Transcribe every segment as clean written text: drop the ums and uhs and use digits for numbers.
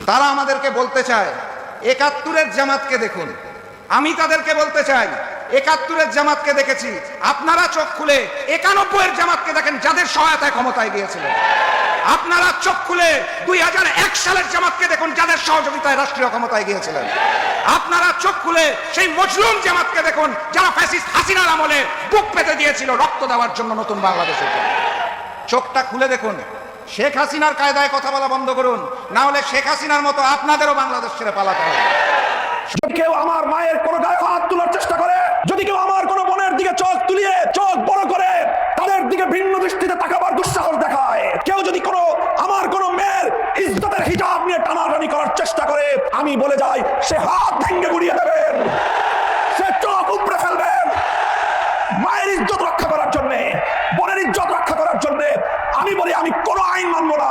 তারা আমাদেরকে বলতে চায় ৭১-এর জামাতকে দেখুন। আমি তাদেরকে বলতে চাই ৭১-এর জামাতকে দেখেছি, আপনারা চোখ খুলে ৯১-এর জামাতকে দেখেন, যাদের সহায়তায় ক্ষমতায় গিয়েছিলেন। আপনারা চোখ খুলে ২০০১ সালের জামাতকে দেখুন, যাদের সহযোগিতায় রাষ্ট্রীয় ক্ষমতায় গিয়েছিলেন। আপনারা চোখ খুলে সেই মজলুম জামাতকে দেখুন, যারা ফ্যাসিস্ট হাসিনার আমলে বুক পেতে দিয়েছিল রক্ত দেওয়ার জন্য নতুন বাংলাদেশের জন্য। চোখটা খুলে দেখুন, শেখ হাসিনার কায়দায় কথা বলা বন্ধ করুন, না হলে শেখ হাসিনার মতো আপনাদেরও বাংলাদেশ ছেড়ে পালাতে হবে। কেউ আমার মায়ের কোনো গায়ে হাত তোলার চেষ্টা করে, যদি কেউ আমার কোনো বোনের দিকে চোখ তুলিয়ে চোখ বড় করে তাদের দিকে ভিন্ন দৃষ্টিতে তাকাবার দুঃসাহস দেখায়, কেউ যদি আমার কোনো মেয়ের ইজ্জতের হিজাব নিয়ে টানাটানি করার চেষ্টা করে, আমি বলে যাই সে হাত ভেঙে গুড়িয়ে দেবেন, সে চোখ উপড়ে ফেলবেন। মায়ের ইজ্জত রক্ষা করার জন্য, বোনের ইজ্জত রক্ষা করার জন্য আমি বলি আমি কোনো আইন মানবো না।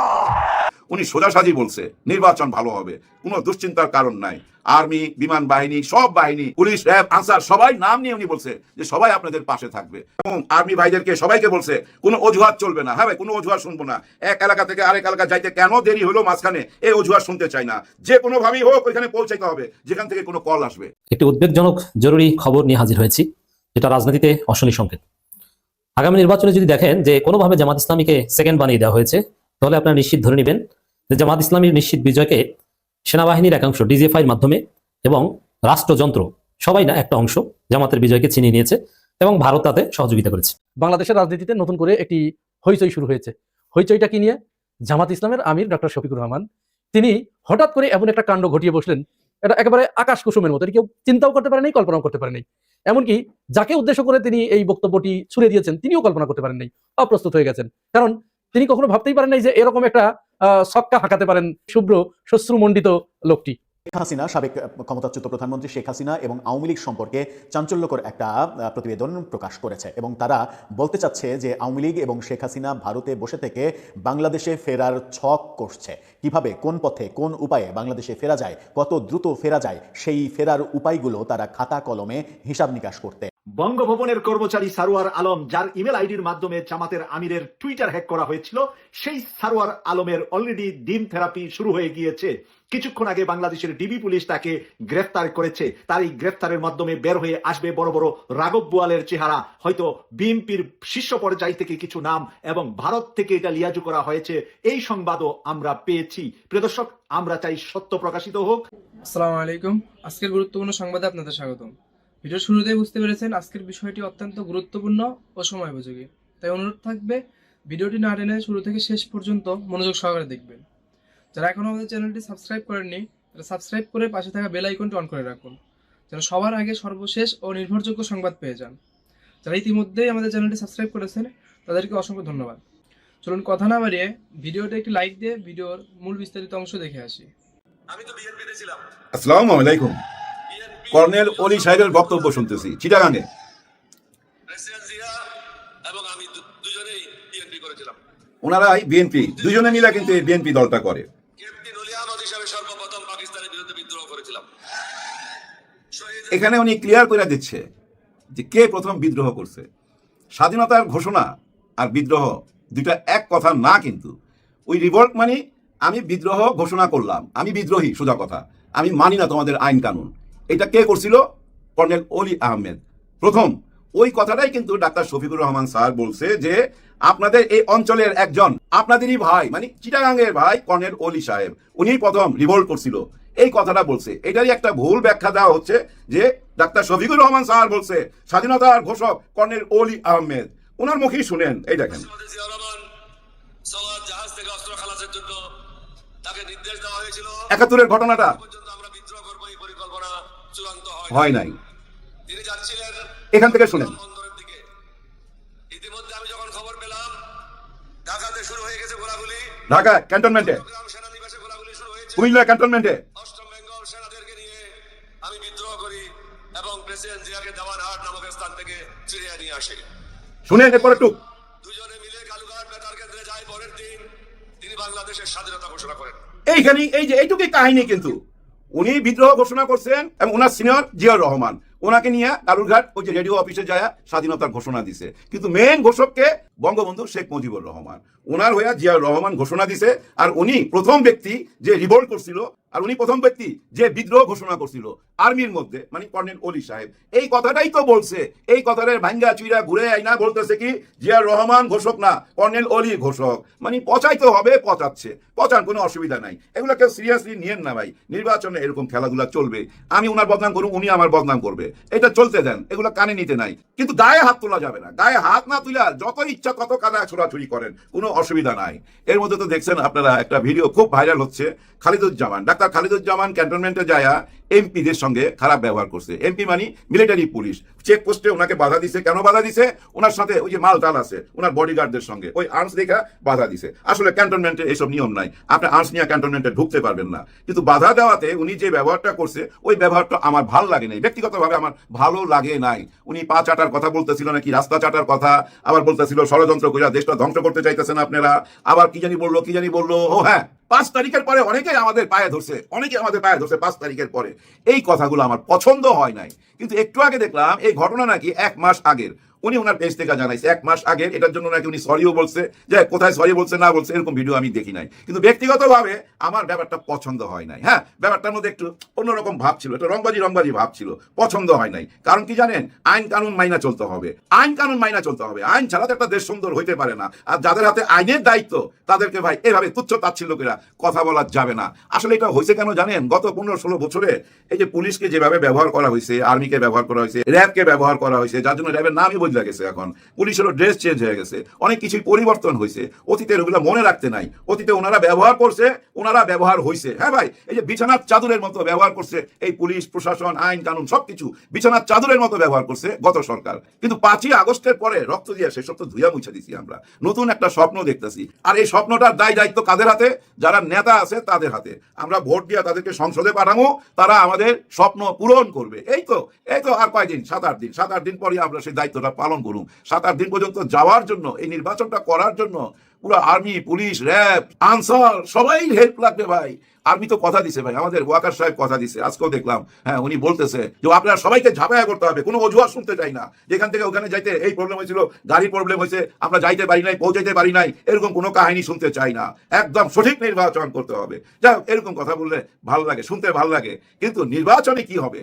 উনি সোজাসাজি বলছে নির্বাচন ভালো হবে, কোনো দুশ্চিন্তার কারণ নাই। আর্মি, বিমান বাহিনী, সব বাহিনী, পুলিশ, র্যাব, আনসার সবাই নাম নিয়ে উনি বলছে যে সবাই আপনাদের পাশে থাকবে, এবং আর্মি ভাইদেরকে সবাইকে বলছে কোনো অজুহাত চলবে না। হ্যাঁ ভাই, কোনো অজুহাত শুনবো না। এক এলাকা থেকে আরেক এলাকা যাইতে কেন দেরি হলো মাঝখানে, এই অজুহাত শুনতে চাই না। যে কোনো ভাবেই হোক ওইখানে পৌঁছাইতে হবে যেখান থেকে কোনো কল আসবে। একটি উদ্বেগজনক জরুরি খবর নিয়ে হাজির হয়েছি, যেটা রাজনীতিতে অশনি সংকেত। আগামী নির্বাচনে যদি দেখেন যে কোনোভাবে জামাত ইসলামীকে সেকেন্ড বানিয়ে দেওয়া হয়েছে, তাহলে আপনারা নিশ্চিত ধরে নেবেন যে জামাত ইসলামীর নিশ্চিত বিজয়কে সেনাবাহিনীর একাংশ ডিজিএফআইয়ের মাধ্যমে এবং রাষ্ট্রযন্ত্র সবাই না একটা অংশ জামাতের বিজয়কে ছিনিয়ে নিয়েছে এবং ভারত তাতে সহযোগিতা করেছে। বাংলাদেশের রাজনীতিতে নতুন করে একটি হইচই শুরু হয়েছে। হইচইটা কি নিয়ে? জামাত ইসলামের আমির ডক্টর শফিকুর রহমান তিনি হঠাৎ করে এমন একটা কাণ্ড ঘটিয়ে বসলেন, এটা একেবারে আকাশ কুসুমের মতো, কেউ চিন্তাও করতে পারে নাই, কল্পনাও করতে পারে নাই। এমনকি যাকে উদ্দেশ্য করে তিনি এই বক্তব্যটি ছুড়ে দিয়েছেন তিনিও কল্পনা করতে পারেন নাই, অপ্রস্তুত হয়ে গেছেন। কারণ তিনি কখনো ভাবতেই পারেন নাই যে এরকম একটা ছক্কা হাঁকাতে পারেন শুভ্র শ্বশ্রুমণ্ডিত লোকটি। শেখ হাসিনা, সাবেক ক্ষমতাচ্যুত প্রধানমন্ত্রী শেখ হাসিনা এবং আওয়ামী লীগ সম্পর্কে চাঞ্চল্যকর একটা প্রতিবেদন প্রকাশ করেছে, এবং তারা বলতে চাচ্ছে যে আওয়ামী লীগ এবং শেখ হাসিনা ভারতে বসে থেকে বাংলাদেশে ফেরার ছক করছে। কিভাবে, কোন পথে, কোন উপায়ে বাংলাদেশে ফেরা যায়, কত দ্রুত ফেরা যায়, সেই ফেরার উপায়গুলো তারা খাতা কলমে হিসাব নিকাশ করতে। বঙ্গভবনের কর্মচারী সারোয়ার আলম, যার ইমেল আইডির মাধ্যমে জামাতের আমিরের টুইটার হ্যাক করা হয়েছিল, সেই সারোয়ার আলমের অলরেডি ডিম থেরাপি শুরু হয়ে গিয়েছে। কিছুক্ষণ আগে বাংলাদেশের ডিবি পুলিশ তাকে গ্রেফতার করেছে। তার এই গ্রেফতারের মাধ্যমে বের হয়ে আসবে বড় বড় রাঘব বোয়ালের চেহারা, হয়তো বিএনপির শীর্ষ পর্যায় থেকে কিছু নাম, এবং ভারত থেকে এটা লিয়াজু করা হয়েছে, এই সংবাদও আমরা পেয়েছি। প্রিয় দর্শক, আমরা চাই সত্য প্রকাশিত হোক। আসসালামু আলাইকুম। আজকের গুরুত্বপূর্ণ সংবাদে আপনাদের স্বাগতম। ভিডিওর শুরুতেই বুঝতে পেরেছেন আজকের বিষয়টি অত্যন্ত গুরুত্বপূর্ণ ও সময়োপযোগী, তাই অনুরোধ থাকবে ভিডিওটি না টেনে শুরু থেকে শেষ পর্যন্ত মনোযোগ সহকারে দেখবেন। যারা এখনো আমাদের চ্যানেলটি সাবস্ক্রাইব করেননি তারা সাবস্ক্রাইব করে পাশে থাকা বেল আইকনটি অন করে রাখুন, যেন সবার আগে সর্বশেষ ও নির্ভরযোগ্য সংবাদ পেয়ে যান। যারা ইতিমধ্যেই আমাদের চ্যানেলটি সাবস্ক্রাইব করেছেন তাদেরকে অসংখ্য ধন্যবাদ। চলুন কথা না বাড়িয়ে ভিডিওটা একটি লাইক দিয়ে ভিডিওর মূল বিস্তারিত অংশ দেখে আসি। আমি তো বিএনপিতে ছিলাম। আসসালামু আলাইকুম। কর্নেল অলি সাহেবের বক্তব্য শুনতেছি চিটাগাঙে। এবং আমি দুজনেই বিএনপি করেছিলাম। ওনারাই বিএনপি, দুজনে মিলে কিন্তু এই বিএনপি দলটা করে। ক্যাপ্টেন অলি আহমদ হিসাবে সর্বপ্রথম পাকিস্তানের বিরুদ্ধে বিদ্রোহ করেছিলাম। এখানে উনি ক্লিয়ার করে দিচ্ছে যে কে প্রথম বিদ্রোহ করছে। স্বাধীনতার ঘোষণা আর বিদ্রোহ দুইটা এক কথা না, কিন্তু ওই রিভল্ট মানে আমি বিদ্রোহ ঘোষণা করলাম, আমি বিদ্রোহী, সোজা কথা, আমি মানি না তোমাদের আইন কানুন। এটা কে করছিল? কর্নেল অলি আহমেদ প্রথম। ওই কথাটাই কিন্তু ডাক্তার শফিকুর রহমান স্যার বলছে যে আপনাদের এই অঞ্চলের একজন আপনাদেরই ভাই, মানে চিটাগাঙ্গের ভাই কর্নেল অলি সাহেব, উনি প্রথম রিভোল্ট করছিল, এই কথাটা বলছে। এটারই একটা ভুল ব্যাখ্যা দেওয়া হচ্ছে যে ডাক্তার শফিকুর রহমান স্যার বলছে স্বাধীনতার ঘোষক কর্নেল অলি আহমেদ। ওনার মুখেই শুনেন, এই দেখেন। একাত্তরের ঘটনাটা হয় নাই, এখান থেকে শুনেন। ইতিমধ্যে আমি যখন খবর পেলাম ঢাকাতে শুরু হয়ে গেছে গোলাগুলি, ঢাকা ক্যান্টনমেন্টে, সেনানিবাসে গোলাগুলি শুরু হয়েছে, কুমিল্লা ক্যান্টনমেন্টে, অষ্টম বেঙ্গল সেনাদেরকে নিয়ে আমি বিদ্রোহ করি এবং প্রেসিডেন্ট জিয়াকে দেওয়ানহাট নামক স্থান থেকে ফিরিয়ে নিয়ে আসি। শুনেন এরপর একটু। দুজনে মিলে কালুঘাট বেতার কেন্দ্রে যায়। পরের দিন তিনি বাংলাদেশের স্বাধীনতা ঘোষণা করেন। এইখানে এই যে এইটুকুই কাহিনী, কিন্তু উনি বিদ্রোহ ঘোষণা করছেন এবং ওনার সিনিয়র জিয়াউর রহমান ওনাকে নিয়ে কালুরঘাট ওই যে রেডিও অফিসে যায় স্বাধীনতার ঘোষণা দিছে, কিন্তু মেইন ঘোষককে বঙ্গবন্ধু শেখ মুজিবুর রহমান। ওনার হইয়া জিয়াউর রহমান ঘোষণা দিছে, আর উনি প্রথম ব্যক্তি যে রিভোল্ট করছিল, আর উনি প্রথম ব্যক্তি যে বিদ্রোহ ঘোষণা করছিল আর্মির মধ্যে, মানে কর্নেল অলি সাহেব। এই কথাটাই তো বলছে, এই কথাটার ভাঙ্গা চুইরা ঘুরে আইনা বলতেছে কি জিয়াউর রহমান ঘোষক না, কর্নেল অলি ঘোষক। মানে পচাইতে হবে, পচাচ্ছে, পচান, কোনো অসুবিধা নাই। এগুলো কেউ সিরিয়াসলি নিয়েন না ভাই। নির্বাচনে এরকম খেলাধুলা চলবে, আমি ওনার বদনাম করব, উনি আমার বদনাম করবে, এটা চলতে দেন, এগুলো কানে নিতে নাই। কিন্তু গায়ে হাত তোলা যাবে না, গায়ে হাত না তুলা যত ইচ্ছা কত কাদা ছোড়াছুড়ি করেন, কোনো অসুবিধা নাই। এর মধ্যে তো দেখছেন আপনারা একটা ভিডিও খুব ভাইরাল হচ্ছে, খালিদুজ্জামান, ডাক্তার খালিদুজ্জামান ক্যান্টনমেন্টে যায়া এমপিদের সঙ্গে খারাপ ব্যবহার করছে। এমপি মানে মিলিটারি পুলিশ, চেক পোস্টে ওনাকে বাধা দিছে। কেন বাধা দিছে? ওনার সাথে ওই যে মাল টাল আছে ওনার বডিগার্ডদের সঙ্গে, ওই আর্মস দেখা বাধা দিছে। আসলে ক্যান্টনমেন্টে এইসব নিয়ম নাই, আপনি আর্মস নিয়ে ক্যান্টনমেন্টে ঢুকতে পারবেন না। কিন্তু বাধা দেওয়াতে উনি যে ব্যবহারটা করছে, ওই ব্যবহারটা আমার ভালো লাগে নাই, ব্যক্তিগতভাবে আমার ভালো লাগে নাই। উনি পা চাটার কথা বলতেছিল, নাকি রাস্তা চাটার কথা, আবার বলতেছিল ষড়যন্ত্র কইরা দেশটা ধ্বংস করতে চাইতেছেন আপনারা, আবার কি জানি বললো। ও হ্যাঁ, 5 তারিখের পরে অনেকেই আমাদের পায়ে ধরছে, 5 তারিখের পরে। এই কথাগুলো আমার পছন্দ হয় নাই। কিন্তু একটু আগে দেখলাম এই ঘটনা নাকি 1 মাস আগের, উনি ওনার পেজ থেকে জানাইছে 1 মাস আগের। এটার জন্য নাকি উনি সরিও বলছে, যে কোথায় সরি বলছে না বলছে এরকম ভিডিও আমি দেখি নাই। কিন্তু ব্যক্তিগতভাবে আমার ব্যাপারটা পছন্দ হয় নাই। হ্যাঁ, ব্যাপারটার মধ্যে একটু অন্যরকম ভাব ছিল, একটা রংবাজি ভাব ছিল, পছন্দ হয় নাই। কারণ কি জানেন, আইন কানুন মাইনা চলতে হবে, আইন ছাড়া তো একটা দেশ সুন্দর হইতে পারে না। আর যাদের হাতে আইনের দায়িত্ব তাদেরকে ভাই এভাবে তুচ্ছ তাচ্ছিল্য করে কথা বলা যাবে না। আসলে এটা হয়েছে কেন জানেন, গত 15-16 বছরে এই যে পুলিশকে যেভাবে ব্যবহার করা হয়েছে, আর্মিকে ব্যবহার করা হয়েছে, র্যাবকে ব্যবহার করা হয়েছে, যার জন্য র্যাবের নামই বদলে গেছে, এখন পুলিশেরও ড্রেস চেঞ্জ হয়ে গেছে, অনেক কিছুই পরিবর্তন হয়েছে। অতীতের ওগুলো মনে রাখতে নাই, অতীতে ওনারা ব্যবহার করছে, ওনারা ব্যবহার হয়েছে। হ্যাঁ ভাই, এই যে বিছানার চাদরের মতো ব্যবহার করছে এই পুলিশ প্রশাসন, আইন কানুন সবকিছু বিছানার চাদরের মতো ব্যবহার করছে গত সরকার। কিন্তু 5ই আগস্টের পরে রক্ত দিয়ে সেসব তো ধুইয়া মুছে দিছি আমরা, নতুন একটা স্বপ্ন দেখতেছি। আর এই স্বপ্নটার দায়িত্ব কাদের হাতে? যারা নেতা আছে তাদের হাতে। আমরা ভোট দিয়ে তাদেরকে সংসদে পাঠাবো, তারা আমাদের স্বপ্ন পূরণ করবে। এই তো আর কয়দিন, 7-8 দিন পরে আমরা সেই দায়িত্বটা পালন করুন। 7-8 দিন পর্যন্ত যাওয়ার জন্য, এই নির্বাচনটা করার জন্য পুরো আর্মি, পুলিশ, র্যাব, আনসার সবাই হেল্প লাগবে ভাই। আর্মি তো কথা দিছে ভাই, আমাদের ওয়াকার সাহেব কথা দিছে, আজকেও দেখলাম। হ্যাঁ, উনি বলতেছে যে আপনারা সবাইকে ঝাঁপায়া করতে হবে, কোনো অজুহাত শুনতে চাই না। যেখান থেকে ওখানে যাইতে এই প্রবলেম হয়েছিল, গাড়ির প্রবলেম হয়েছে, আমরা যাইতে পারি নাই, পৌঁছাইতে পারি নাই, এরকম কোনো কাহিনী শুনতে চাই না। একদম সঠিক নির্বাচন করতে হবে। যাই হোক, এরকম কথা বললে ভালো লাগে, শুনতে ভালো লাগে। কিন্তু নির্বাচনে কি হবে?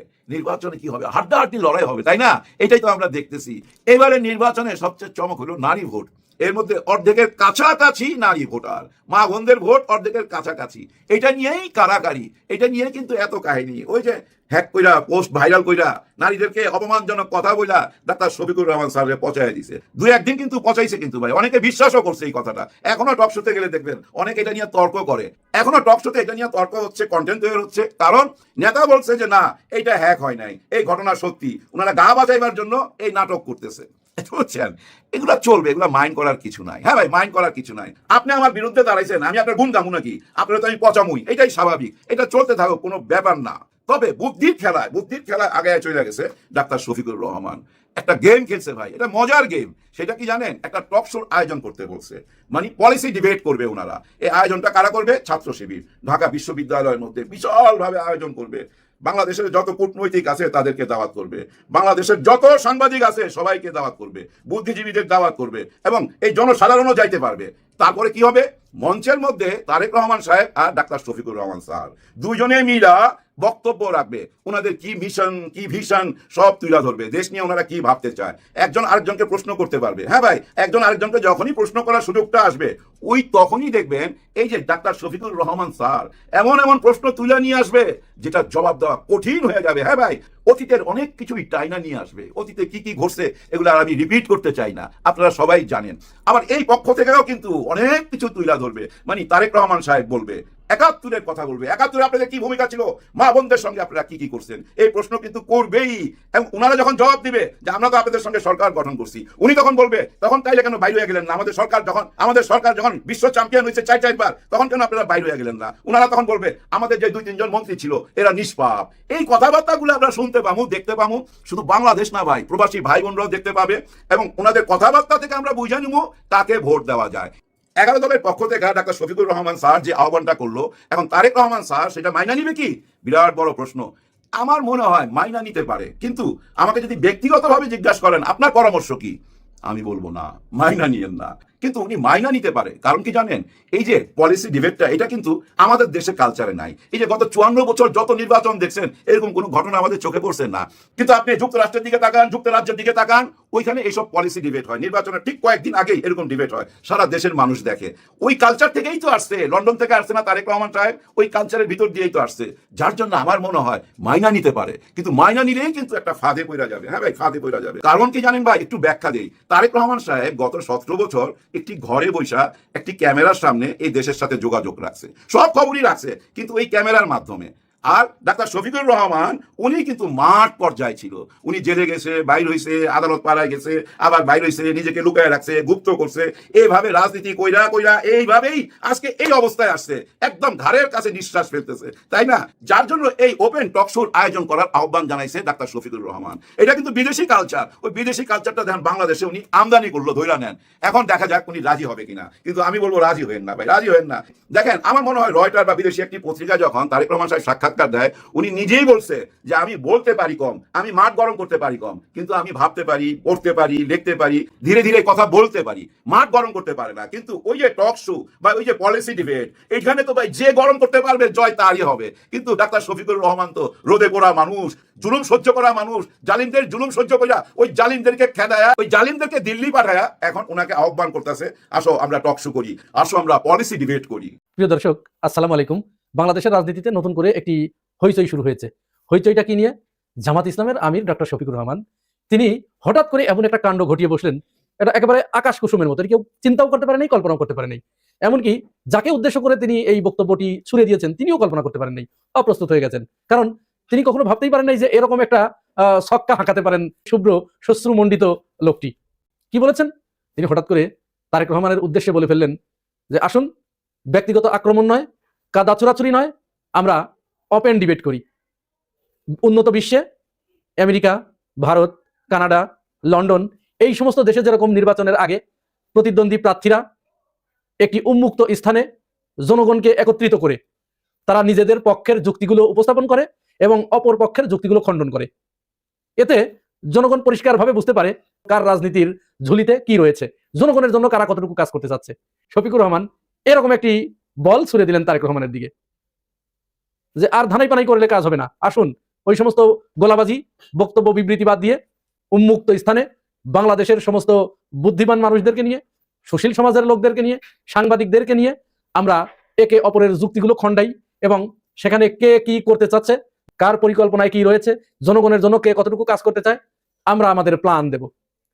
হাড্ডাহাড্ডি লড়াই হবে, তাই না? এটাই তো আমরা দেখতেছি। এবারে নির্বাচনে সবচেয়ে চমক হলো নারী ভোট। এর মধ্যে অর্ধেকের কাছাকাছি নারী ভোটার, মা বোনদের ভোট অর্ধেকের কাছাকাছি। এটা নিয়েই কারাকারি, এটা নিয়ে কিন্তু এত কাহিনী। ওই যে হ্যাক কইরা, পোস্ট ভাইরাল কইরা, নারীদেরকে অপমানজনক কথা বইলা ডাক্তার শফিকুর রহমান স্যারকে পচাই দিছে। 2-1 দিন কিন্তু পচাইছে, কিন্তু ভাই অনেকে বিশ্বাসও করছে এই কথাটা। এখনো টক শোতে গেলে দেখবেন অনেকে এটা নিয়ে তর্ক করে, এখনো টক শোতে এটা নিয়ে তর্ক হচ্ছে, কন্টেন্ট তৈরি হচ্ছে। কারণ নেতা বলছে যে না, এইটা হ্যাক হয় নাই, এই ঘটনা সত্যি, ওনারা গা বাঁচাইবার জন্য এই নাটক করতেছে। বুঝছেন, এগুলা চলবে, এগুলা মাইন্ড করার কিছু নাই। হ্যাঁ ভাই, মাইন্ড করার কিছু নাই। আপনি আমার বিরুদ্ধে দাঁড়াইছেন, আমি আপনার গুণ গামু নাকি? আপনার তো আমি পচামুই, এটাই স্বাভাবিক, এটা চলতে থাকুক, কোনো ব্যাপার না। তবে বুদ্ধির খেলায় আগে চলে গেছে ডাক্তার শফিকুর রহমান। একটা গেম খেলছে ভাই, এটা মজার গেম। সেটা কি জানেন? একটা টক শোর আয়োজন করতে বলছে, মানে পলিসি ডিবেট করবে ওনারা। এই আয়োজনটা কারা করবে? ছাত্র শিবির ঢাকা বিশ্ববিদ্যালয়ের মধ্যে বিশালভাবে আয়োজন করবে। বাংলাদেশের যত কূটনৈতিক আছে তাদেরকে দাওয়াত করবে, বাংলাদেশের যত সাংবাদিক আছে সবাইকে দাওয়াত করবে, বুদ্ধিজীবীদের দাওয়াত করবে, এবং এই জনসাধারণও যাইতে পারবে। তারপরে কি হবে? মঞ্চের মধ্যে তারেক রহমান সাহেব আর ডাক্তার শফিকুর রহমান স্যার দুইজনে মিলা বক্তব্য রাখবে। ওনাদের কি মিশন, কি ভিশন সব তুলে ধরবে, দেশ নিয়ে ওনারা কি ভাবতে চায়। একজন আরেকজনকে প্রশ্ন করতে পারবে। হ্যাঁ ভাই, একজন আরেকজনকে যখনই প্রশ্ন করার সুযোগটা আসবে, ওই তখনই দেখবেন এই যে ডাক্তার শফিকুর রহমান স্যার এমন প্রশ্ন তুলে নিয়ে আসবে যেটা জবাব দেওয়া কঠিন হয়ে যাবে। হ্যাঁ ভাই, অতীতের অনেক কিছুই টাইনা নিয়ে আসবে। অতীতে কি ঘটছে এগুলো আর আমি রিপিট করতে চাই না, আপনারা সবাই জানেন। আবার এই পক্ষ থেকেও কিন্তু অনেক কিছু তুলে ধরবে, মানে তারেক রহমান সাহেব বলবে 71-এর কথা বলবে। 71-এ আপনাদের কি ভূমিকা ছিল, মা বোনদের সঙ্গে আপনারা কি করছেন, এই প্রশ্ন কিন্তু করবেই। এবং ওনারা যখন জবাব দিবে যে আমরা তো আপনাদের সঙ্গে সরকার গঠন করছি, উনি তখন বলবে তখন তাইলে কেন বাইরে হয়ে গেলেন না? আমাদের সরকার যখন বিশ্ব চ্যাম্পিয়ন হয়েছে 4-4 বার, তখন কেন আপনারা বাইরে হয়ে গেলেন না? ওনারা তখন বলবে আমাদের যে 2-3 জন মন্ত্রী ছিল এরা নিষ্পাপ। এই কথাবার্তাগুলো আমরা শুনতে পাবো, দেখতে পাবো। শুধু বাংলাদেশ না ভাই, প্রবাসী ভাই বোনরাও দেখতে পাবে। এবং ওনাদের কথাবার্তা থেকে আমরা বুঝে নিব কাকে ভোট দেওয়া যায়। 11 দলের পক্ষ থেকে ডাক্তার শফিকুর রহমান স্যার যে আহ্বানটা করলো, এখন তারেক রহমান স্যার সেটা মাইনা নিবে কি? বিরাট বড় প্রশ্ন। আমার মনে হয় মাইনা নিতে পারে, কিন্তু আমাকে যদি ব্যক্তিগতভাবে জিজ্ঞাসা করেন আপনার পরামর্শ কি, আমি বলবো না, মাইনা নিয়েন না। কিন্তু উনি মাইনা নিতে পারে, কারণ কি জানেন, এই যে পলিসি ডিবেটটা, এটা কিন্তু আমাদের দেশে কালচারে নাই। এই যে গত 54 বছর যত নির্বাচন দেখছেন, এরকম কোনো ঘটনা আমাদের চোখে পড়ছে না। কিন্তু আপনি যুক্তরাষ্ট্রের দিকে তাকান, যুক্তরাজ্যের দিকে তাকান, ওইখানে এইসব পলিসি ডিবেট হয়। নির্বাচনের ঠিক কয়েকদিন আগেই এরকম ডিবেট হয়, সারা দেশের মানুষ দেখে। ওই কালচার থেকেই তো আসছে, লন্ডন থেকে আসছে না তারেক রহমান সাহেব, ওই কালচারের ভিতর দিয়েই তো আসছে। যার জন্য আমার মনে হয় মাইনা নিতে পারে, কিন্তু মাইনা নিলেই কিন্তু একটা ফাঁদে পড়া যাবে। হ্যাঁ ভাই, ফাঁদে পড়া যাবে। কারণ কি জানেন ভাই, একটু ব্যাখ্যা দেই। তারেক রহমান সাহেব গত 17 বছর একটি ঘরে বৈশা একটি ক্যামেরার সামনে এই দেশের সাথে যোগাযোগ রাখছে, সব খবরই রাখছে, কিন্তু এই ক্যামেরার মাধ্যমে। আর ডাক্তার শফিকুর রহমান উনি কিন্তু মাঠ পর্যায়ে ছিল। উনি জেলে গেছে, বাইর হইছে, আদালত পাড়ায় গেছে, আবার বাইর হইছে, নিজেকে লুকায় রাখছে, গুপ্ত করছে, এইভাবে রাজনীতি কইরা কইরা এইভাবেই আজকে এই অবস্থায় আসছে, একদম ধারের কাছে নিঃশ্বাস ফেলতেছে, তাই না? যার জন্য এই ওপেন টক শোর আয়োজন করার আহ্বান জানাইছে ডাক্তার শফিকুর রহমান। এটা কিন্তু বিদেশি কালচার, ওই বিদেশি কালচারটা দেখেন বাংলাদেশে উনি আমদানি করলো, ধইরা নেন। এখন দেখা যাক উনি রাজি হবে কিনা, কিন্তু আমি বলবো রাজি হবেন না ভাই, রাজি হবেন না। দেখেন, আমার মনে হয় রয়টার বা বিদেশি একটি পত্রিকা যখন তারেক রহমান সাহেব সাক্ষাৎকার দেয়, উনি নিজেই বলছে যে আমি বলতে পারি কম, আমি মাঠ গরম করতে পারি কম, কিন্তু আমি ভাবতে পারি, পড়তে পারি, লিখতে পারি, ধীরে ধীরে কথা বলতে পারি। মাঠ গরম করতে পারে না। কিন্তু ওই যে টক শো বা ওই যে পলিসি ডিবেট, এইখানে তো ভাই যে গরম করতে পারবে জয় তারই হবে। কিন্তু ডাক্তার শফিকুর রহমান তো রোদে পোড়া মানুষ, জুলুম সহ্য করা মানুষ, জালিমদের জুলুম সহ্য করা, ওই জালিমদেরকে খেদায়া, ওই জালিমদেরকে দিল্লি পাঠায়া এখন ওনাকে আহ্বান করতেছে, আসো আমরা টক শো করি, আসো আমরা পলিসি ডিবেট করি। প্রিয় দর্শক, আসসালামু আলাইকুম। বাংলাদেশের রাজনীতিতে নতুন করে একটি হইচই শুরু হয়েছে। হইচইটা কি নিয়ে? জামাত ইসলামের আমির ডক্টর শফিকুর রহমান তিনি হঠাৎ করে এমন একটা কাণ্ড ঘটিয়ে বসলেন, এটা একেবারে আকাশ কুসুমের মতো। কেউ চিন্তাও করতে পারে নাই, কল্পনাও করতে পারে নাই। এমনকি যাকে উদ্দেশ্য করে তিনি এই বক্তব্যটি ছুড়ে দিয়েছেন, তিনিও কল্পনা করতে পারেন নাই, অপ্রস্তুত হয়ে গেছেন। কারণ তিনি কখনো ভাবতেই পারেন নাই যে এরকম একটা ছক্কা হাঁকাতে পারেন শুভ্র শ্বশ্রুমণ্ডিত লোকটি। কি বলেছেন? তিনি হঠাৎ করে তারেক রহমানের উদ্দেশ্যে বলে ফেললেন যে আসুন, ব্যক্তিগত আক্রমণ নয়, কাদা চোরাচুরি নয়, আমরা ওপেন ডিবেট করি। উন্নত বিশ্বে আমেরিকা, ভারত, কানাডা, লন্ডন, এই সমস্ত দেশে যেরকম নির্বাচনের আগে প্রতিদ্বন্দ্বী প্রার্থীরা একটি উন্মুক্ত স্থানে জনগণকে একত্রিত করে তারা নিজেদের পক্ষের যুক্তিগুলো উপস্থাপন করে এবং অপর পক্ষের যুক্তিগুলো খণ্ডন করে। এতে জনগণ পরিষ্কারভাবে বুঝতে পারে কার রাজনীতির ঝুলিতে কি রয়েছে, জনগণের জন্য কারা কতটুকু কাজ করতে চাচ্ছে। শফিকুর রহমান এরকম একটি বল ছুড়ে দিলেন তারেক রহমানের দিকে যে আর ধানাই পানাই করলে কাজ হবে না, আসুন ওই সমস্ত গোলাবাজি, বক্তব্য, বিবৃতি বাদ দিয়ে উন্মুক্ত স্থানে বাংলাদেশের সমস্ত বুদ্ধিমান মানুষদেরকে নিয়ে, সুশীল সমাজের লোকদেরকে নিয়ে, সাংবাদিকদেরকে নিয়ে আমরা একে অপরের যুক্তিগুলো খণ্ডাই এবং সেখানে কে কি করতে চাচ্ছে, কার পরিকল্পনায় কি রয়েছে, জনগণের জন্য কে কতটুকু কাজ করতে চায়, আমরা আমাদের প্ল্যান দেব,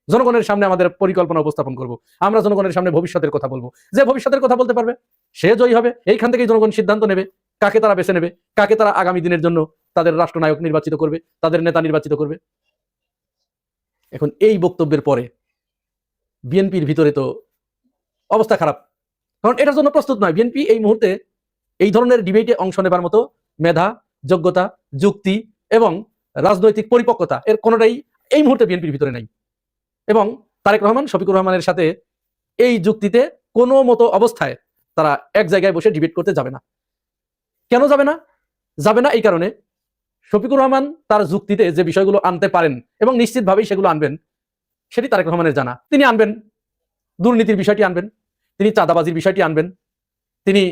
জনগণের সামনে আমাদের পরিকল্পনা উপস্থাপন করব, আমরা জনগণের সামনে ভবিষ্যতের কথা বলবো। যে ভবিষ্যতের কথা বলতে পারবে সে জয়ী হবে। এইখান থেকেই জনগণ সিদ্ধান্ত নেবে কাকে তারা বেছে নেবে, কাকে তারা আগামী দিনের জন্য তাদের রাষ্ট্রনায়ক নির্বাচিত করবে, তাদের নেতা নির্বাচিত করবে। এখন এই বক্তব্যের পরে বিএনপির ভিতরে তো অবস্থা খারাপ, কারণ এটার জন্য প্রস্তুত নয়। বিএনপি এই মুহূর্তে এই ধরনের ডিবেটে অংশ নেবার মতো মেধা, যোগ্যতা, যুক্তি এবং রাজনৈতিক পরিপক্কতা এর কোনোটাই এই মুহূর্তে বিএনপির ভিতরে নাই। এবং তারেক রহমান, শফিকুর রহমানের সাথে এই যুক্তিতে কোনো মতো অবস্থায় তারা এক জায়গায় বসে ডিবেট করতে যাবে না। কেন যাবে না? যাবে না এই কারণে, শফিকুর রহমান তার যুক্তিতে যে বিষয়গুলো আনতে পারেন এবং নিশ্চিতভাবেই সেগুলো আনবেন, সেটি তারেক রহমানের জানা। তিনি আনবেন দুর্নীতির বিষয়টি আনবেন, তিনি চাঁদাবাজির বিষয়টি আনবেন, তিনি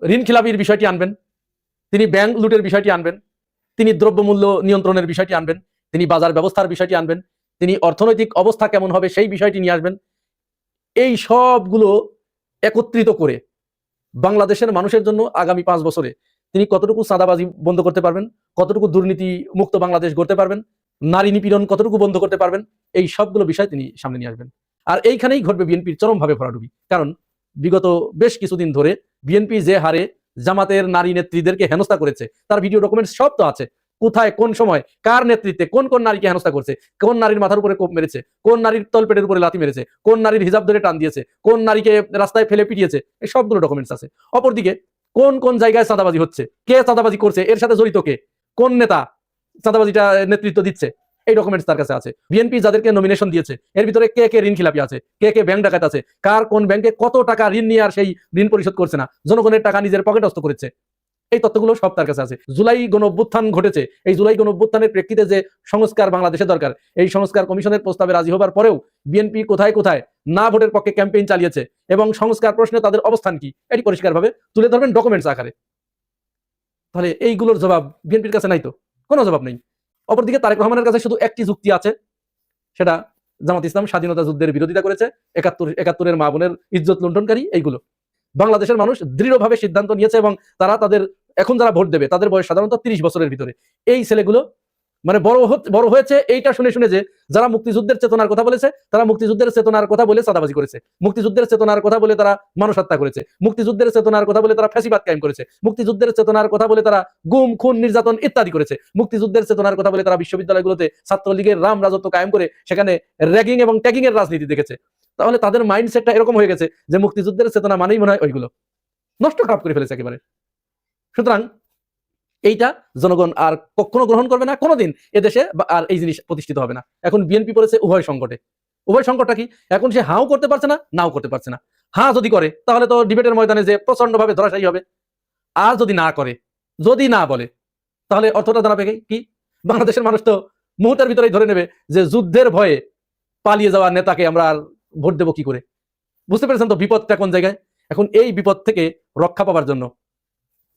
ঋণ খিলাপির বিষয়টি আনবেন, তিনি ব্যাংক লুটের বিষয়টি আনবেন, তিনি দ্রব্যমূল্য নিয়ন্ত্রণের বিষয়টি আনবেন, তিনি বাজার ব্যবস্থার বিষয়টি আনবেন, তিনি অর্থনৈতিক অবস্থা কেমন হবে সেই বিষয়টি নিয়ে আসবেন। এই সবগুলো একত্রিত করে বাংলাদেশের মানুষের জন্য আগামী 5 বছরে তিনি কতটুকু চাঁদাবাজি বন্ধ করতে পারবেন, কতটুকু দুর্নীতি মুক্ত বাংলাদেশ গড়তে পারবেন, নারী নিপীড়ন কতটুকু বন্ধ করতে পারবেন, এই সবগুলো বিষয় তিনি সামনে নিয়ে আসবেন। আর এইখানেই ঘটবে বিএনপির চরমভাবে ভরাডুবি। কারণ বিগত বেশ কিছুদিন ধরে বিএনপি যে হারে জামাতের নারী নেত্রীদেরকে হেনস্থা করেছে তার ভিডিও ডকুমেন্টস সব তো আছে। কোথায়, কোন সময়, কার নেতৃত্বে কোন কোন নারীকে হেনস্থা করছে, কোন নারীর মাথার উপরে কোপ মেরেছে, কোন নারীর তলপেটের উপরে লাথি মেরেছে, কোন নারীর হিজাব ধরে টান দিয়েছে, কোন নারীকে রাস্তায় ফেলে পিটিয়েছে, এই সবগুলো ডকুমেন্টস আছে। অপরদিকে কোন কোন জায়গায় চাঁদাবাজি হচ্ছে, কে চাঁদাবাজি করছে, এর সাথে জড়িত কে, কোন নেতা চাঁদাবাজিটা নেতৃত্ব দিচ্ছে, এই ডকুমেন্টস তার কাছে আছে। বিএনপি যাদেরকে নমিনেশন দিয়েছে এর ভিতরে কে কে ঋণ খিলাপি আছে, কে কে ব্যাংক ডাকাত আছে, কার কোন ব্যাংকে কত টাকা ঋণ নিয়ে আর সেই ঋণ পরিশোধ করছে না, জনগণের টাকা নিজের পকেটস্থ করেছে, এই তথ্যগুলো সব তার কাছে আছে। জুলাই গণ অভ্যুত্থান ঘটেছে, এই জুলাই গণ অভ্যুত্থানের প্রেক্ষিতে যে সংস্কার বাংলাদেশে দরকার, এই সংস্কার কমিশনের প্রস্তাবে রাজি হবার পরেও বিএনপি কোথায় কোথায় না ভোটের পক্ষে ক্যাম্পেইন চালিয়েছে এবং সংস্কার প্রশ্নে তাদের অবস্থান কি, এটি পরিষ্কারভাবে তুলে ধরবেন ডকুমেন্টস আকারে। তাহলে এইগুলোর জবাব বিএনপির কাছে নাই, তো কোনো জবাব নেই। অপরদিকে তারেক রহমানের কাছে শুধু একটি যুক্তি আছে, সেটা জামাত ইসলাম স্বাধীনতা যুদ্ধের বিরোধিতা করেছে, ৭১-৭১ মা বোনের ইজ্জত লুণ্ঠনকারী। এইগুলো বাংলাদেশের মানুষ দৃঢ়ভাবে সিদ্ধান্ত নিয়েছে এবং তারা তাদের এখন যারা ভোট দেবে তাদের বয়স সাধারণত ৩০ বছরের ভিতরে। এই ছেলেগুলো মানে বড় হয়েছে এইটা শুনে শুনে যে যারা মুক্তিযুদ্ধের চেতনার কথা বলেছে তারা মুক্তিযুদ্ধের চেতনার কথা বলে চাঁদাবাজি করেছে, মুক্তিযুদ্ধের চেতনার কথা বলে তারা মানুষ হত্যা করেছে, মুক্তিযুদ্ধের চেতনার কথা বলে তারা ফ্যাসিবাদ কায়েম করেছে, মুক্তিযুদ্ধের চেতনার কথা বলে তারা গুম খুন নির্যাতন ইত্যাদি করেছে, মুক্তিযুদ্ধের চেতনার কথা বলে তারা বিশ্ববিদ্যালয়গুলোতে ছাত্রলীগের রাম রাজত্ব কায়েম করে সেখানে র্যাগিং এবং ট্যাগিং এর রাজনীতি দেখেছে। তাহলে তাদের মাইন্ডসেটটা এরকম হয়ে গেছে যে মুক্তিযুদ্ধের চেতনা মানেই মনে হয় ওইগুলো নষ্ট খারাপ করে ফেলেছে একেবারে। সুতরাং এইটা জনগণ আর কখনো গ্রহণ করবে না, কোনোদিন এদেশে আর এই জিনিস প্রতিষ্ঠিত হবে না। এখন বিএনপি পড়েছে উভয় সংকটে। উভয় সংকটটা কি? এখন সে হাও করতে পারছে না, নাও করতে পারছে না। হ্যাঁ যদি করে তাহলে তো ডিবেটের ময়দানে যে প্রচন্ডভাবে ধরাশায়ী হবে, আর যদি না করে, যদি না বলে, তাহলে অর্থটা দাঁড়াবে কি? বাংলাদেশের মানুষ তো মুহূর্তের ভিতরেই ধরে নেবে যে যুদ্ধের ভয়ে পালিয়ে যাওয়া নেতাকে আমরা আর ভোট দেবো কি করে। বুঝতে পেরেছেন তো বিপদটা কোন জায়গায়? এখন এই বিপদ থেকে রক্ষা পাওয়ার জন্য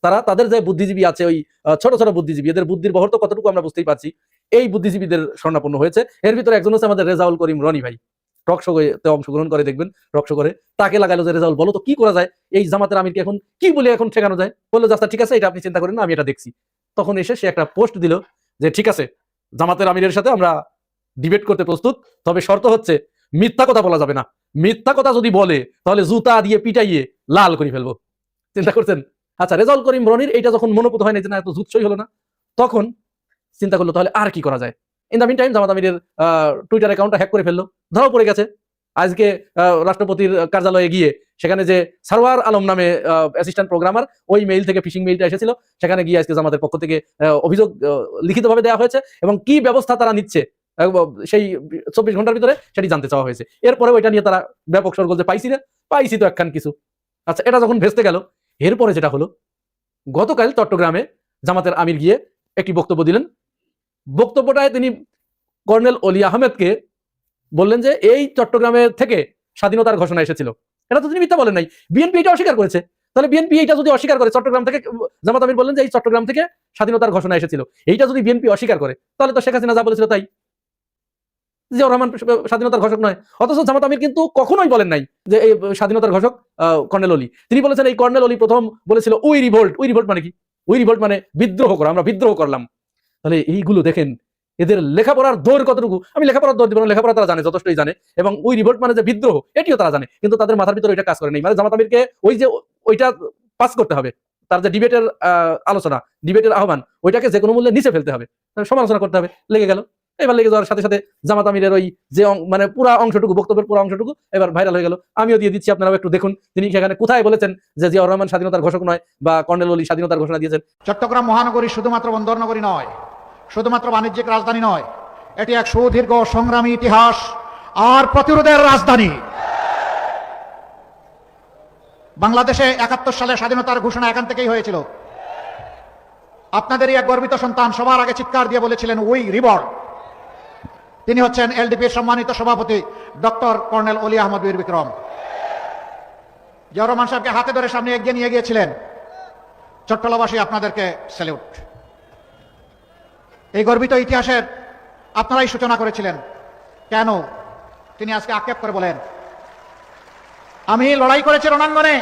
তারা তাদের যে বুদ্ধিজীবী আছে, ওই ছোট ছোট বুদ্ধিজীবী, এদের বুদ্ধির বহর তো কতটুকু আমরা বুঝতেই পারছি, এই বুদ্ধিজীবীদের শরণাপন্ন হয়েছে। এর ভিতরে একজন হচ্ছে আমাদের রেজাউল করিম রনি ভাই, টক শোতে অংশগ্রহণ করে, দেখবেন টক শো করে। তাকে লাগালো যে রেজাউল বলো তো কি করা যায়, এই জামাতের আমিরকে এখন কি বলে এখন ঠেকানো যায়। বললো যে আচ্ছা ঠিক আছে, এটা আপনি চিন্তা করেন না, আমি এটা দেখছি। তখন এসে সে একটা পোস্ট দিল যে ঠিক আছে, জামাতের আমিরের সাথে আমরা ডিবেট করতে প্রস্তুত, তবে শর্ত হচ্ছে মিথ্যা কথা বলা যাবে না, মিথ্যা কথা যদি বলে তাহলে জুতা দিয়ে পিটাইয়ে লাল করে ফেলবো। চিন্তা করছেন? আচ্ছা, রেজাউল করিম রনির এইটা যখন মনোপুত হয় না, যে না এত জুৎসই হলো না, তখন চিন্তা করলো তাহলে আর কি করা যায়। ইন দ্য মিন টাইম জামাত আমিরের টুইটার অ্যাকাউন্টটা হ্যাক করে ফেললো, ধরাও পড়ে গেছে। আজকে রাষ্ট্রপতির কার্যালয়ে গিয়ে সেখানে যে সারওয়ার আলম নামে অ্যাসিস্ট্যান্ট প্রোগ্রামার, ওই মেইল থেকে ফিশিং মেইলটা এসেছিল, সেখানে গিয়ে আজকে জামাতের পক্ষ থেকে অভিযোগ লিখিতভাবে দেওয়া হয়েছে এবং কি ব্যবস্থা তারা নিচ্ছে সেই 24 ঘন্টার ভিতরে সেটি জানতে চাওয়া হয়েছে। এরপরে ওইটা নিয়ে তারা ব্যাপক সরগোল যে পাইছি না, পাইছি তো একখান কিছু। আচ্ছা, এটা যখন ভেস্তে গেল, এরপরে যেটা হলো, গতকাল চট্টগ্রামে জামাতের আমির গিয়ে একটি বক্তব্য দিলেন। বক্তব্যটায় তিনি কর্নেল অলি আহমেদকে বললেন যে এই চট্টগ্রামে থেকে স্বাধীনতার ঘোষণা এসেছিল। এটা তো তিনি মিথ্যা বলেন নাই, বিএনপি এটা অস্বীকার করেছে। তাহলে বিএনপি এটা যদি অস্বীকার করে, চট্টগ্রাম থেকে জামাত আমির বললেন যে এই চট্টগ্রাম থেকে স্বাধীনতার ঘোষণা এসেছিল, এইটা যদি বিএনপি অস্বীকার করে, তাহলে তো শেখ হাসিনা যা বলেছিল তাই, জিয়াউর রহমান স্বাধীনতার ঘোষক নয়। অথচ জামাত আমির কিন্তু কখনোই বলেন নাই যে এই স্বাধীনতার ঘোষক কর্নেল অলি। তিনি বলেছেন এই কর্নেল অলি প্রথম বলেছিল উই রিভোল্ট। উই রিভোল্ট মানে কি? উই রিভোল্ট মানে বিদ্রোহ করা, আমরা বিদ্রোহ করলাম। তাহলে এইগুলো দেখেন এদের লেখাপড়ার দৌড় কতটুকু। আমি লেখাপড়ার দৌড় দিব না, লেখাপড়া তারা জানে, যথেষ্টই জানে। এবং উই রিভোল্ট মানে যে বিদ্রোহ, এটিও তারা জানে, কিন্তু তাদের মাথার ভিতরে ওইটা কাজ করে নেই। মানে জামাত আমিরকে ওই যে ওইটা পাস করতে হবে, তার যে ডিবেটের আলোচনা, ডিবেটের আহ্বান, ওইটাকে যে কোনো মূল্যে নিচে ফেলতে হবে, সমালোচনা করতে হবে। লেগে গেল। এবার লেগে যাওয়ার সাথে সাথে জামাত আমিরের ওই যে মানে পুরা অংশটুকু, বক্তব্যের পুরা অংশটুকু এবার ভাইরাল হয়ে গেল। আমিও দিয়ে দিচ্ছি, আপনারাও একটু দেখুন তিনি সেখানে কোথায় বলেছেন যে জিয়াউর রহমান স্বাধীনতার ঘোষক নয় বা কর্নেল অলি স্বাধীনতার ঘোষণা দিয়েছেন। চট্টগ্রাম মহানগরী শুধুমাত্র বন্দর নগরী নয়, শুধুমাত্র বাণিজ্যিক রাজধানী নয়, এটি এক সুদীর্ঘ সংগ্রামী ইতিহাস আর প্রতিরোধের রাজধানী। বাংলাদেশে ৭১ সালে স্বাধীনতার ঘোষণা এখান থেকেই হয়েছিল। আপনাদেরই এক গর্বিত সন্তান সবার আগে চিৎকার দিয়ে বলেছিলেন উই রিভোল্ট। তিনি হচ্ছেন এলডিপির সম্মানিত সভাপতি ডক্টর কর্নেল অলি আহমদ বীর বিক্রম। জিয়াউর রহমান সাহেবকে হাতে ধরে সামনে এগিয়ে নিয়ে গিয়েছিলেন। চট্টলাবাসী আপনাদেরকে স্যালিউট। এই গর্বিত ইতিহাসের আপনারাই সূচনা করেছিলেন। কেন? তিনি আজকে আক্ষেপ করে বলেন আমি লড়াই করেছি রণাঙ্গনে,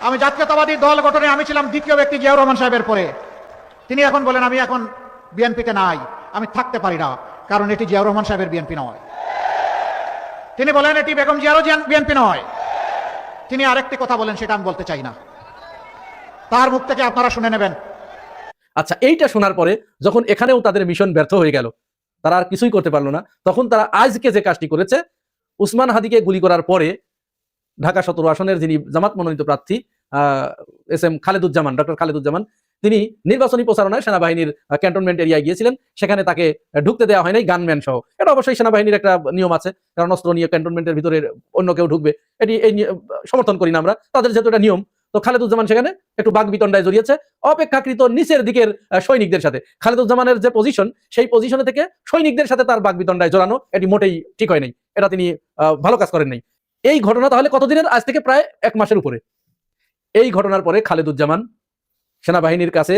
আমি জাতীয়তাবাদী দল গঠনে আমি ছিলাম দ্বিতীয় ব্যক্তি জিয়াউর রহমান সাহেবের পরে। তিনি এখন বলেন আমি এখন বিএনপিতে নাই, আমি থাকতে পারি না, কারণ এটি জিয়াউর রহমান সাহেবের বিএনপি নয়। তিনি বলেন এটি বেগম জিয়ারও বিএনপি নয়। তিনি আরেকটি কথা বলেন, সেটা আমি বলতে চাই না, তার মুখ থেকে আপনারা শুনে নেবেন। আচ্ছা, এইটা শোনার পরে যখন এখানেও তাদের মিশন ব্যর্থ হয়ে গেল, তারা আর কিছুই করতে পারলো না, তখন তারা আজকে যে কাজটি করেছে, উসমান হাদিকে গুলি করার পরে ঢাকা 17 আসনের যিনি জামাত মনোনীত প্রার্থী S M Khaleduzzaman, doctor Khaleduzzaman, তিনি নির্বাচনী প্রচারণায় সেনাবাহিনীর ক্যান্টনমেন্ট এরিয়ায় গিয়েছিলেন। সেখানে তাকে ঢুকতে দেওয়া হয় নাই গানম্যান সহ। এটা অবশ্যই সেনাবাহিনীর একটা নিয়ম আছে, কারণ অস্ত্র নিয়ে ক্যান্টনমেন্টের ভিতরে অন্য কেউ ঢুকবে, এটি এই সমর্থন করি না আমরা, তাদের যেহেতু এটা নিয়ম। তো খালেদুজ্জামান সেখানে একটু বাগবিতণ্ডায় জড়িয়েছে অপেক্ষাকৃত নিচের দিকের সৈনিকদের সাথে। খালেদুজ্জামানের যে পজিশন, সেই পজিশনে থেকে সৈনিকদের সাথে তার বাগবিতণ্ডায় জড়ানো এটি মোটেই ঠিক হয় নাই, এটা তিনি ভালো কাজ করেন নাই। এই ঘটনা তাহলে কতদিনের? আজ থেকে প্রায় 1 মাসের উপরে। এই ঘটনার পরে খালেদুজ্জামান সেনাবাহিনীর কাছে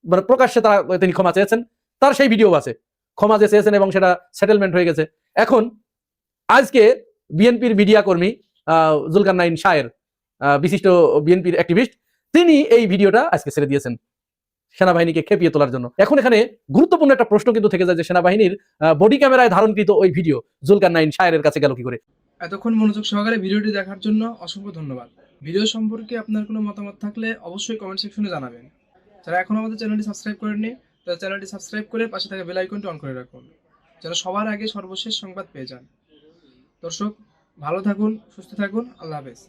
মানে প্রকাশ্যে তিনি ক্ষমা চেয়েছেন, তার সেই ভিডিও আছে, ক্ষমা যে চেয়েছেন এবং সেটা সেটেলমেন্ট হয়ে গেছে। এখন আজকে বিএনপির মিডিয়া কর্মী জুলকারনাইন শাহের, বিশিষ্ট বিএনপির অ্যাক্টিভিস্ট, তিনি এই ভিডিওটা আজকে ছেড়ে দিয়েছেন সেনাবাহিনীকে খেপিয়ে তোলার জন্য। এখন এখানে গুরুত্বপূর্ণ একটা প্রশ্ন কিন্তু থেকে যায় যে সেনাবাহিনীর বডি ক্যামেরায় ধারণকৃত ওই ভিডিও জুলকারনাইন শাহের কাছে গেল কি করে? এতক্ষণ মনোযোগ সহকারে ভিডিওটি দেখার জন্য অসংখ্য ধন্যবাদ। ভিডিও সম্পর্কে আপনার কোনো মতামত থাকলে অবশ্যই কমেন্ট সেকশনে জানাবেন। যারা এখন আমাদের চ্যানেলটি সাবস্ক্রাইব করেননি, তারা চ্যানেলটি সাবস্ক্রাইব করে পাশে থাকা বেল আইকনটি অন করে রাখুন, যেন সবার আগে সর্বশেষ সংবাদ পেয়ে যান। দর্শক, ভালো থাকুন, সুস্থ থাকুন, আল্লাহ হাফেজ।